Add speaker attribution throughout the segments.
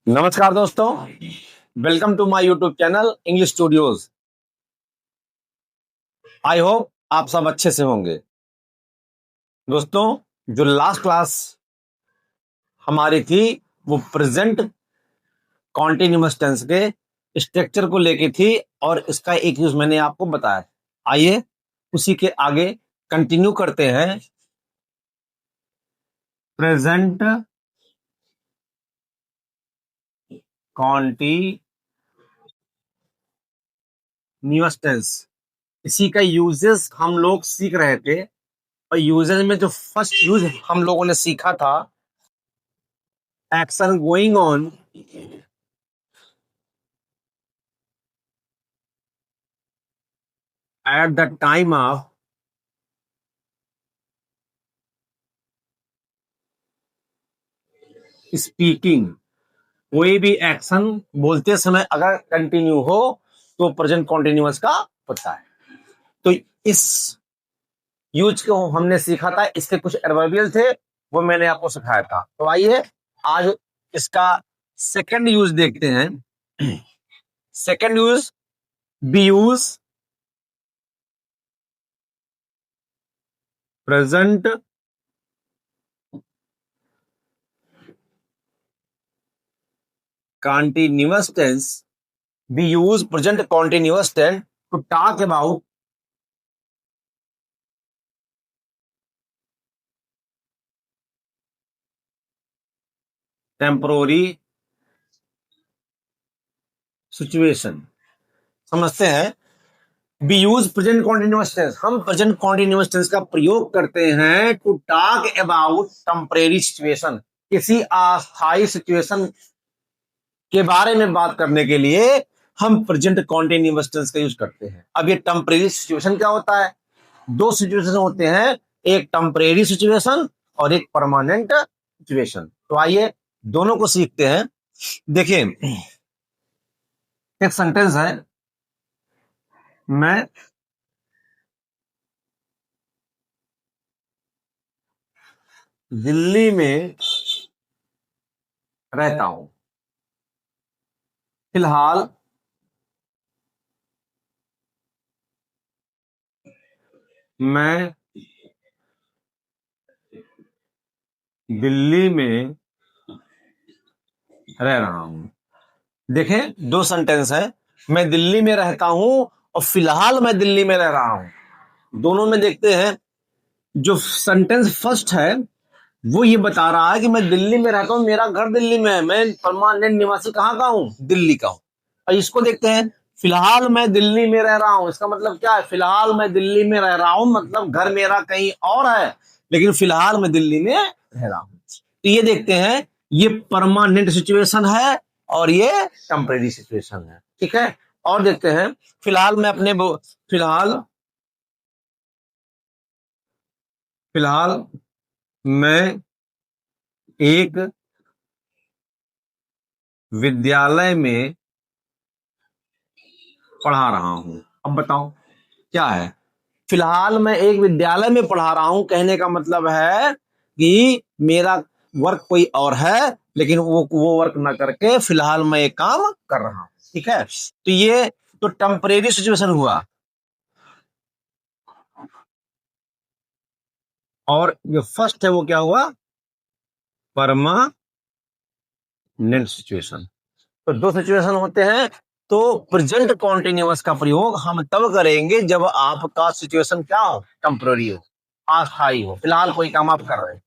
Speaker 1: नमस्कार दोस्तों, welcome to my YouTube channel English Studios. I hope आप सब अच्छे से होंगे। दोस्तों, जो लास्ट क्लास हमारी थी वो प्रेजेंट कॉन्टिन्यूअस टेंस के स्ट्रक्चर को लेके थी और इसका एक यूज मैंने आपको बताया। आइए उसी के आगे कंटिन्यू करते हैं। प्रेजेंट कॉन्टिन्यूअस टेंस, इसी का यूजेस हम लोग सीख रहे थे और यूजेस में जो फर्स्ट यूज हम लोगों ने सीखा था, action going on at the time of speaking. कोई भी एक्शन बोलते समय अगर कंटिन्यू हो तो प्रेजेंट कॉन्टिन्यूअस का होता है। तो इस यूज को हमने सीखा था, इसके कुछ एडवर्बियल थे वो मैंने आपको सिखाया था। तो आइए आज इसका सेकंड यूज देखते हैं। Second use, B use present continuous tense. We use present continuous tense to talk about temporary situation। समझते हैं, we use present continuous tense। हम present continuous tense का प्रयोग करते हैं to talk about temporary situation। किसी अस्थायी सिचुएशन के बारे में बात करने के लिए हम प्रेजेंट कॉन्टिन्यूअस टेंस का यूज करते हैं। अब ये टेम्परेरी सिचुएशन क्या होता है? दो सिचुएशन होते हैं, एक टेम्परेरी सिचुएशन और एक परमानेंट सिचुएशन। तो आइए दोनों को सीखते हैं। देखिए, एक सेंटेंस है, मैं दिल्ली में रहता हूं, फिलहाल मैं दिल्ली में रह रहा हूं। देखें, दो सेंटेंस है, मैं दिल्ली में रहता हूं और फिलहाल मैं दिल्ली में रह रहा हूं। दोनों में देखते हैं, जो सेंटेंस फर्स्ट है वो ये बता रहा है कि मैं दिल्ली में रहता हूं, मेरा घर दिल्ली में है, मैं परमानेंट निवासी कहाँ का हूं? दिल्ली का हूं। और इसको देखते हैं, फिलहाल मैं दिल्ली में रह रहा हूं। इसका मतलब क्या है? फिलहाल मैं दिल्ली में रह रहा हूं मतलब घर मेरा कहीं और है, लेकिन फिलहाल मैं दिल्ली में रह रहा हूं। तो ये देखते हैं, ये परमानेंट सिचुएशन है और ये टेम्परेरी सिचुएशन है। ठीक है, और देखते हैं, फिलहाल मैं अपने फिलहाल मैं एक विद्यालय में पढ़ा रहा हूं। अब बताओ क्या है? फिलहाल मैं एक विद्यालय में पढ़ा रहा हूं कहने का मतलब है कि मेरा वर्क कोई और है, लेकिन वो वर्क ना करके फिलहाल मैं एक काम कर रहा हूं। ठीक है, तो ये तो टेम्परेरी सिचुएशन हुआ। और जो फर्स्ट है वो क्या हुआ? Permanent situation. तो दो सिचुएशन होते हैं। तो प्रेजेंट कॉन्टिन्यूअस का प्रयोग हम तब करेंगे जब आपका सिचुएशन क्या हो? टेम्पररी हो, अस्थायी हो, फिलहाल कोई काम आप कर रहे हैं।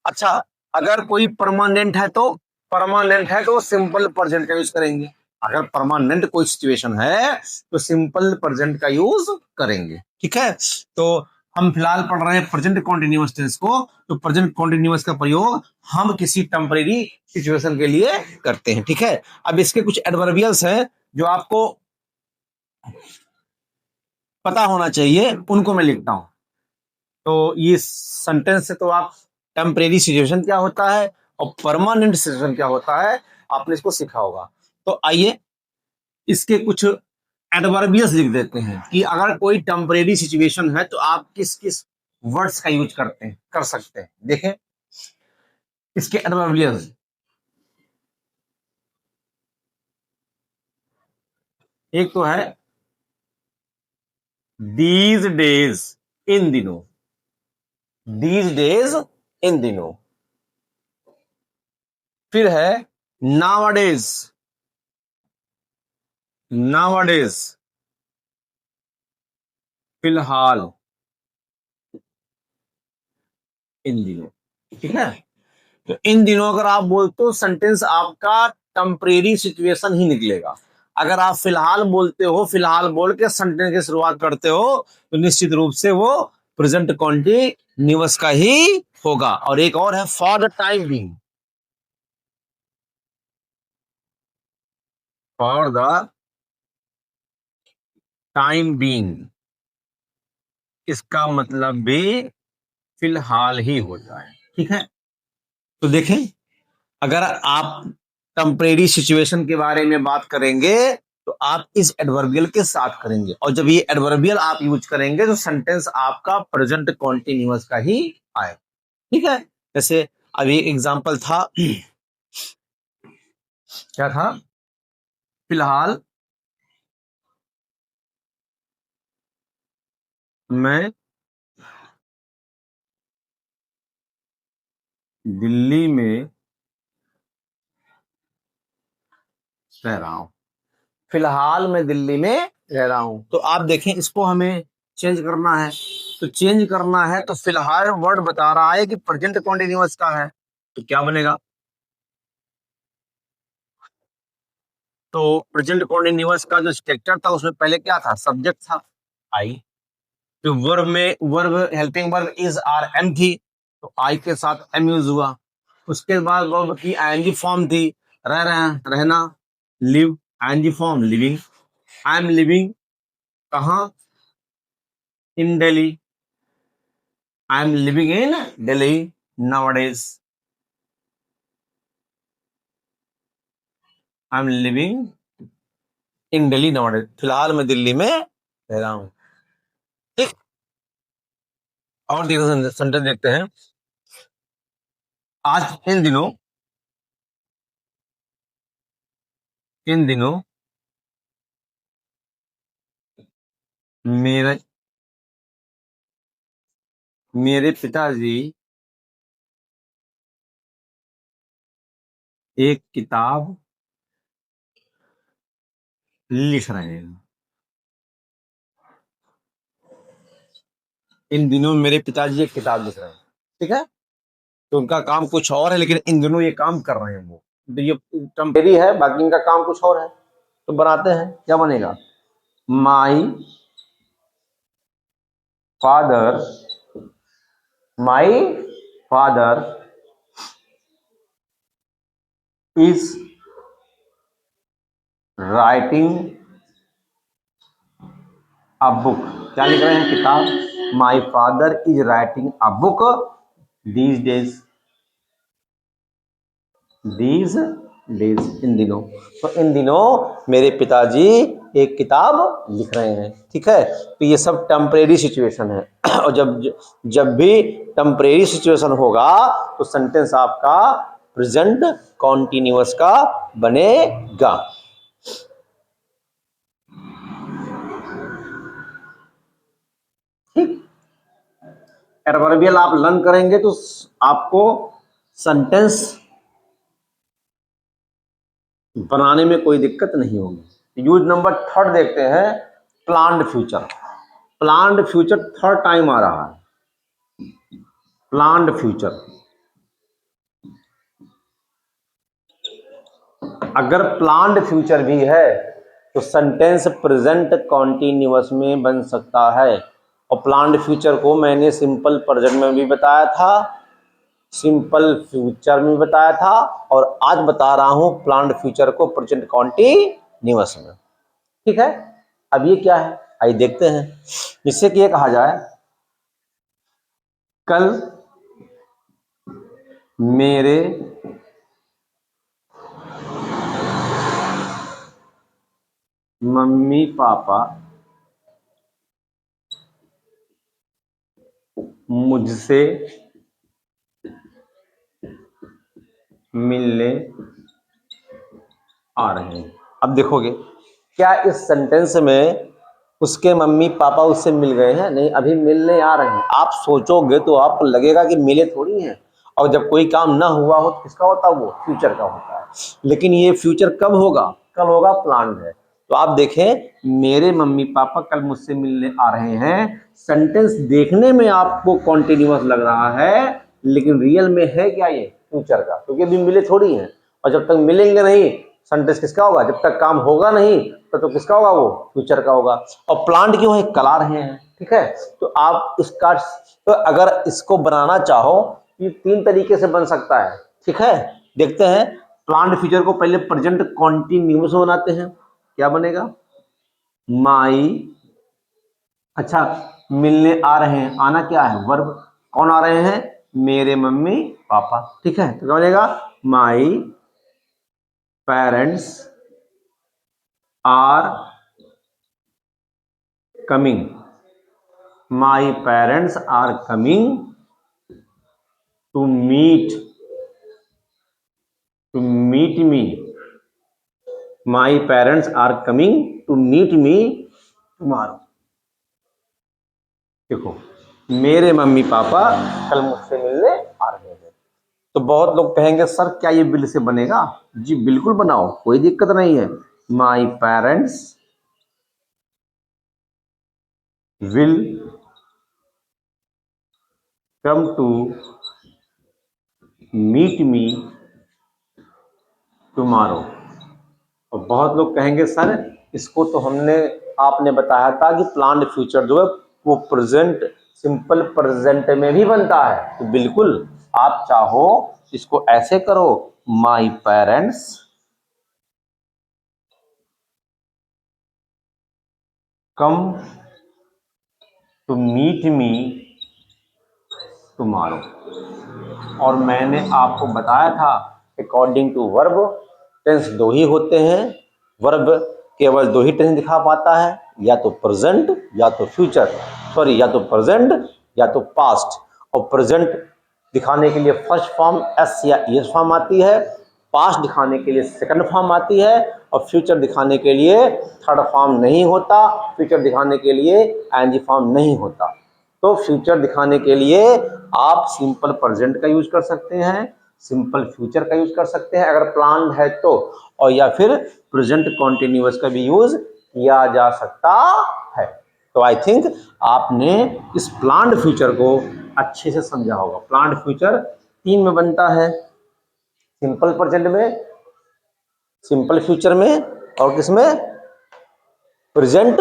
Speaker 1: अच्छा, अगर कोई परमानेंट है तो सिंपल प्रेजेंट का यूज करेंगे। अगर परमानेंट कोई सिचुएशन है तो सिंपल प्रेजेंट का यूज करेंगे। ठीक है, तो हम फिलहाल पढ़ रहे हैं प्रेजेंट कॉन्टिन्यूअस टेंस को, तो प्रेजेंट कॉन्टिन्यूअस का प्रयोग हम किसी टेम्परेरी सिचुएशन के लिए करते हैं। ठीक है, अब इसके कुछ एडवर्बियल्स हैं जो आपको पता होना चाहिए, उनको मैं लिखता हूं। तो ये सेंटेंस से तो आप टेम्परेरी सिचुएशन क्या होता है और परमानेंट सिचुएशन क्या होता है आपने इसको सीखा होगा। तो आइए इसके कुछ एडवर्बियल्स लिख देते हैं कि अगर कोई टेम्परेरी सिचुएशन है तो आप किस किस वर्ड्स का यूज कर सकते हैं। देखें इसके एडवर्बियल्स, एक तो है दीज डेज, इन दिनों, दीज डेज, इन दिनों। फिर है नावाडेज, नावाडेज, फिलहाल, इन दिनों। ठीक है, तो इन दिनों अगर आप बोलते हो सेंटेंस आपका टेम्परेरी सिचुएशन ही निकलेगा। अगर आप फिलहाल बोलते हो, फिलहाल बोल के सेंटेंस की शुरुआत करते हो, तो निश्चित रूप से वो प्रेजेंट कॉन्टिन्यूअस का ही होगा। और एक और है for the time being, for the time being, इसका मतलब भी फिलहाल ही होता है। ठीक है, तो देखें, अगर आप टेम्परेरी सिचुएशन के बारे में बात करेंगे तो आप इस एडवर्बियल के साथ करेंगे, और जब ये एडवर्बियल आप यूज करेंगे तो सेंटेंस आपका प्रेजेंट कॉन्टिन्यूअस का ही आए। ठीक है, जैसे अभी एग्जांपल था, क्या था, फिलहाल मैं दिल्ली में रह रहा हूं, फिलहाल मैं दिल्ली में रह रहा हूं। तो आप देखें, इसको हमें चेंज करना है, तो चेंज करना है तो फिलहाल वर्ड बता रहा है कि प्रेजेंट कॉन्टिन्यूअस का है, तो क्या बनेगा, तो प्रेजेंट कॉन्टिन्यूअस का जो स्ट्रक्चर था उसमें पहले क्या था, सब्जेक्ट था आई, तो वर्ब में verb helping verb is are am थी, तो आई के साथ एम यूज हुआ। उसके बाद वर्ब की आईएनजी फॉर्म थी, रह रहे हैं, रहना, live, I N G form living, I am living कहाँ, in Delhi, I am living in Delhi nowadays, I am living in Delhi nowadays, फिलहाल मैं दिल्ली में रह रहा हूँ। ठीक, और देखो सेंटेंस देखते हैं, आज इन दिनों, इन दिनों मेरे मेरे पिताजी एक किताब लिख रहे हैं, इन दिनों मेरे पिताजी एक किताब लिख रहे हैं। ठीक है, तो उनका काम कुछ और है, लेकिन इन दिनों ये काम कर रहे हैं वो, तो ये टेम्परेरी है, बाकी इनका काम कुछ और है। तो बनाते हैं, क्या बनेगा, my father, my father is writing a book, क्या लिख रहे हैं, किताब, my father is writing a book these days, these days, इन दिनों, तो इन दिनों मेरे पिताजी एक किताब लिख रहे हैं। ठीक है, तो ये सब टेम्परेरी सिचुएशन है और जब भी टेम्परेरी सिचुएशन होगा तो सेंटेंस आपका प्रेजेंट कॉन्टिन्यूअस का बनेगा। ठीक, एडवर्बियल आप लर्न करेंगे तो आपको सेंटेंस बनाने में कोई दिक्कत नहीं होगी। यूज नंबर थर्ड देखते हैं, planned future, planned future third time आ रहा है, प्लान्ड फ्यूचर। अगर प्लान्ड फ्यूचर भी है तो सेंटेंस प्रेजेंट कॉन्टिन्यूअस में बन सकता है, और प्लान्ड फ्यूचर को मैंने सिंपल प्रेजेंट में भी बताया था, सिंपल फ्यूचर में बताया था, और आज बता रहा हूं प्लान्ड फ्यूचर को प्रेजेंट कॉन्टिन्यूअस में। ठीक है, अब ये क्या है, आइए देखते हैं, जिससे कि ये कहा जाए, कल मेरे मम्मी पापा मुझसे मिलने आ रहे हैं। अब देखोगे क्या इस सेंटेंस में उसके मम्मी पापा उससे मिल गए हैं? नहीं, अभी मिलने आ रहे हैं। आप सोचोगे तो आपको लगेगा कि मिले थोड़ी हैं, और जब कोई काम ना हुआ हो तो किसका होता है? वो फ्यूचर का होता है। लेकिन ये फ्यूचर कब होगा? कल होगा, प्लान है। तो आप देखें, मेरे मम्मी पापा कल मुझसे मिलने आ रहे हैं, सेंटेंस देखने में आपको कॉन्टिन्यूअस लग रहा है, लेकिन रियल में है क्या? ये फ्यूचर का, क्योंकि अभी मिले थोड़ी हैं, और जब तक मिलेंगे नहीं सेंटेंस किसका होगा? जब तक काम होगा नहीं तब तो किसका होगा? वो फ्यूचर का होगा। और प्लांट क्यों है? कला रहे हैं, ठीक है। तो आप इसका, तो अगर इसको बनाना चाहो, ये 3 तरीके से बन सकता है, ठीक है। देखते हैं, प्लांट फ्यूचर को पहले प्रेजेंट कॉन्टिन्यूअस बनाते हैं। क्या बनेगा? माई, अच्छा, मिलने आ रहे हैं, आना क्या है? वर्ब। कौन आ रहे हैं? मेरे मम्मी पापा, ठीक है। तो क्या बनेगा? My parents are coming, my parents are coming to meet me, my parents are coming to meet me tomorrow. देखो, मेरे मम्मी पापा कल मुझसे मिलने आ रहे हैं। तो बहुत लोग कहेंगे सर क्या ये बिल से बनेगा? जी बिल्कुल बनाओ, कोई दिक्कत नहीं है। My parents will come to meet me tomorrow. और बहुत लोग कहेंगे सर इसको तो आपने बताया था कि प्लान्ड फ्यूचर जो है वो प्रेजेंट, सिंपल प्रेजेंट में भी बनता है। तो बिल्कुल, आप चाहो इसको ऐसे करो, my parents come to meet me tomorrow. और मैंने आपको बताया था अकॉर्डिंग टू वर्ब टेंस 2 ही होते हैं। वर्ब केवल 2 ही टेंस दिखा पाता है, या तो प्रेजेंट या तो फ्यूचर, सॉरी, या तो प्रेजेंट या तो पास्ट। और प्रेजेंट दिखाने के लिए फर्स्ट फॉर्म एस या एस फॉर्म आती है, पास्ट दिखाने के लिए सेकंड फॉर्म आती है, और फ्यूचर दिखाने के लिए थर्ड फॉर्म नहीं होता, फ्यूचर दिखाने के लिए एनजी फॉर्म नहीं होता। तो फ्यूचर दिखाने के लिए आप सिंपल प्रेजेंट का यूज कर सकते हैं, सिंपल फ्यूचर का यूज कर सकते हैं अगर प्लान है तो, और या फिर प्रेजेंट कॉन्टिन्यूअस का भी यूज किया जा सकता है। तो आई थिंक आपने इस प्लान्ड फ्यूचर को अच्छे से समझा होगा। प्लान्ड फ्यूचर 3 में बनता है, सिंपल प्रेजेंट में, सिंपल फ्यूचर में, और किसमें? प्रेजेंट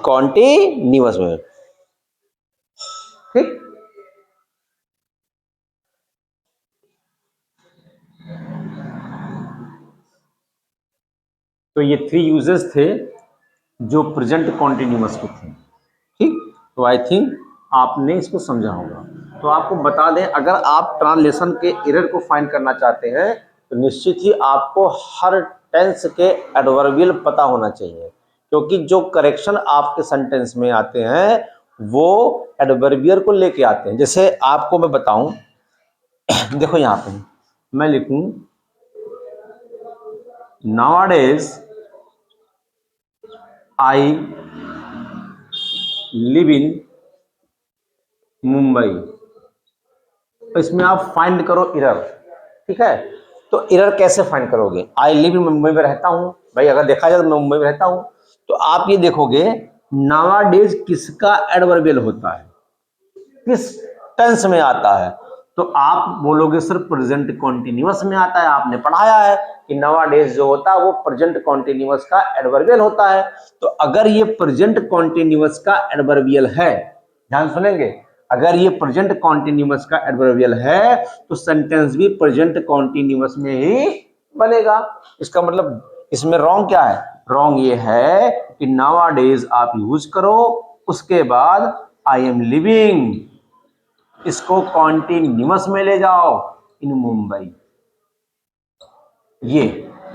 Speaker 1: कॉन्टिन्यूअस में, ठीक। तो ये 3 यूजेस थे जो प्रेजेंट कॉन्टिन्यूअस के थे, ठीक। तो आई थिंक आपने इसको समझा होगा। तो आपको बता दें, अगर आप ट्रांसलेशन के एरर को फाइंड करना चाहते हैं तो निश्चित ही आपको हर टेंस के एडवर्बियल पता होना चाहिए, क्योंकि जो करेक्शन आपके सेंटेंस में आते हैं वो एडवर्बियल को लेके आते हैं। जैसे आपको मैं बताऊं, देखो यहाँ पे मैं लिखूं nowadays I live in Mumbai. तो इसमें आप फाइंड करो एरर, ठीक है। तो एरर कैसे फाइंड करोगे? आई लिव इन मुंबई में रहता हूं, भाई अगर देखा जाए तो मैं मुंबई में रहता हूं, तो आप ये देखोगे नाउअडेज किसका एडवर्बियल होता है, किस टेंस में आता है? तो आप बोलोगे सर प्रेजेंट कॉन्टिन्यूअस में आता है, आपने पढ़ाया है कि नाउअडेज जो होता है वो प्रेजेंट कॉन्टिन्यूअस का एडवर्बियल होता है। तो अगर ये प्रेजेंट कॉन्टिन्यूअस का एडवर्बियल है, ध्यान सुनेंगे, अगर ये प्रेजेंट कॉन्टिन्यूअस का एडवर्बियल है तो सेंटेंस भी प्रेजेंट कॉन्टिन्यूअस में ही बनेगा। इसका मतलब इसमें रॉन्ग क्या है? रॉन्ग ये है कि नाउअडेज आप यूज करो, उसके बाद आई एम लिविंग, इसको कॉन्टिन्यूअस में ले जाओ इन मुंबई। ये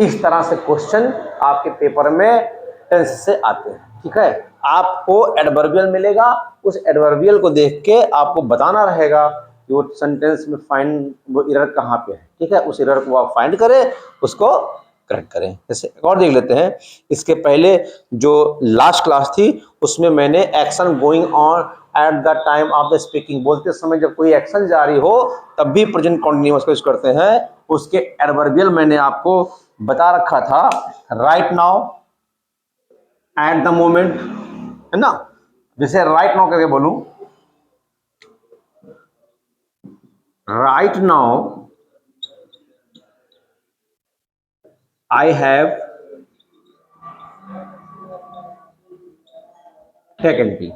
Speaker 1: इस तरह से क्वेश्चन आपके पेपर में टेंस से आते हैं, ठीक है। आपको एडवर्बियल मिलेगा, उस एडवर्बियल को देख के आपको बताना रहेगा कि वो सेंटेंस में फाइंड वो एरर कहाँ पे है, ठीक है। उस एरर को आप फाइंड करें, उसको करेक्ट करें। जैसे एक और देख लेते हैं, इसके पहले जो लास्ट क्लास थी उसमें मैंने action going on at the time of the speaking, बोलते समय जब कोई एक्शन जारी हो तब भी प्रेजेंट कॉन्टिन्यूअस को यूज करते हैं। उसके एडवर्बियल मैंने आपको बता रखा था, right now, at the moment, है ना। जैसे राइट नाउ करके बोलूं, right now I have taken T.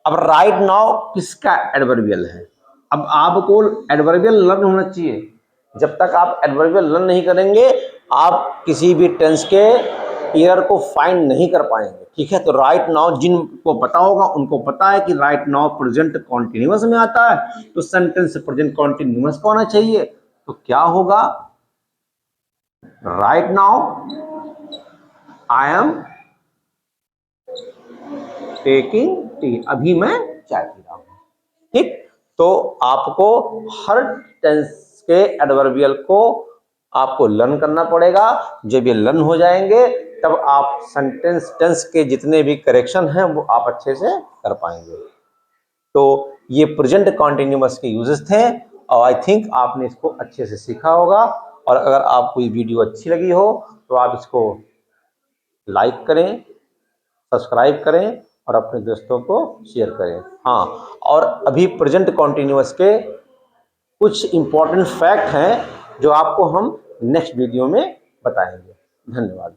Speaker 1: अब राइट नाउ किसका एडवर्बियल है? अब आपको एडवर्बियल लर्न होना चाहिए। जब तक आप एडवर्बियल लर्न नहीं करेंगे आप किसी भी टेंस के एरर को फाइंड नहीं कर पाएंगे, ठीक है। तो राइट नाउ जिनको पता होगा उनको पता है कि राइट नाउ प्रेजेंट कॉन्टिन्यूअस में आता है, तो सेंटेंस प्रेजेंट कॉन्टिन्यूअस का होना चाहिए। तो क्या होगा, right now I am taking tea, अभी मैं चाय पी रहा हूं, ठीक। तो आपको हर टेंस के एडवर्बियल को आपको लर्न करना पड़ेगा। जब ये लर्न हो जाएंगे तब आप सेंटेंस टेंस के जितने भी करेक्शन हैं वो आप अच्छे से कर पाएंगे। तो ये प्रेजेंट कॉन्टिन्यूअस के यूजेस थे और आई थिंक आपने इसको अच्छे से सीखा होगा। और अगर आपको ये वीडियो अच्छी लगी हो तो आप इसको लाइक करें, सब्सक्राइब करें और अपने दोस्तों को शेयर करें। हाँ, और अभी प्रेजेंट कॉन्टिन्यूअस के कुछ इंपॉर्टेंट फैक्ट हैं जो आपको हम नेक्स्ट वीडियो में बताएंगे। धन्यवाद।